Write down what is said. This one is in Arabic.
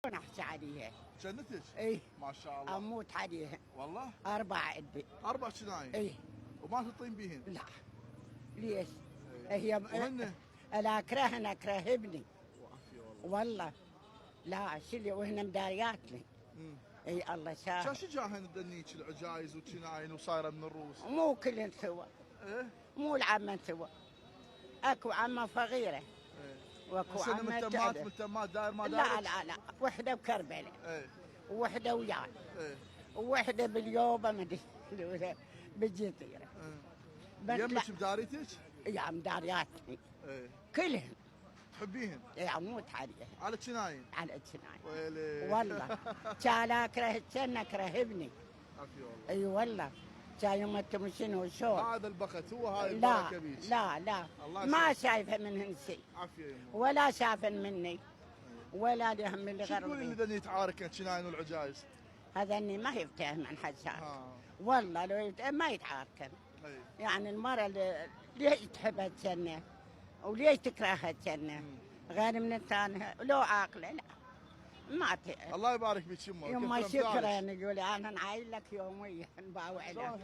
انا احكي عليها. جنتك؟ اي ما شاء الله. اموت عليها. والله؟ 4 عندي. 4 شناين؟ اي. وما تطين بيهن؟ لا. ليش؟ إيه. هي وهن؟ انا اكرهها اكره ابني. وعافية والله. لا شلي وهن مدارياتني. اي الله شاهد. شو جاهن دنيك العجايز وشناين وصايره من الروس؟ مو كل سوا. ايه؟ مو العمة سوا. اكو عمة صغيرة. ايه. واكو هسه عمة متمات داير ما داير؟ لا وحدة بكربلاء. ايه. ووحدة وياي. ايه. ووحدة باليوبة مدري بالجزيرة. بس يمك بداريتك؟ يا مدارياتني. ايه. كلهم. تحبيهن؟ يا اموت عليها. على شناين؟ على الجناين. ويلي. والله. كان اكره كان اكره ابني. عافية والله. اي والله. كان يوم تمشين وشو. هذا البخت هو هاي لا البركه بيك. لا الله ما شايفه منهن شيء. عافية يمه. ولا شافن مني. ولا لهم اللي شو تقولي اللي غرضي. ذني يتعاركن شناين والعجايز؟ هذا اني ما يفتهم من حشاك. والله لو ما يتعاركن. اي. يعني المرأة اللي ليش تحبها تجنة وليش تكرهها تجنة غير من الثانية لو عاقلة لا ما الله يبارك بك يمه. يما شكرا يقول انا نعايل لك يوميا نباوع لك.